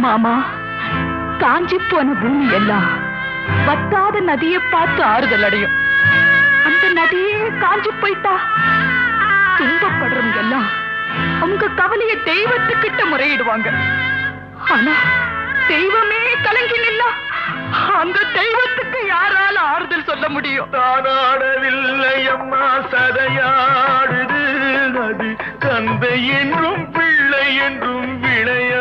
மாமா, காஞ்சி போன பூமி எல்லாம் வத்தாத நதியை பார்த்து ஆறுதல் அடையும். அந்த நதியே காஞ்சி போயிட்டா துன்பப்படுறவங்க எல்லாம் அவங்க கவலைய தெய்வத்துக்கிட்ட முறையிடுவாங்க. ஆனா தெய்வமே கலங்கி நின்னா அந்த தெய்வத்துக்கு யாரால ஆறுதல் சொல்ல முடியும்? தானாடவில்லை அம்மா, சதையாடுது. அது தந்தை என்றும் பிள்ளை என்றும் விளையா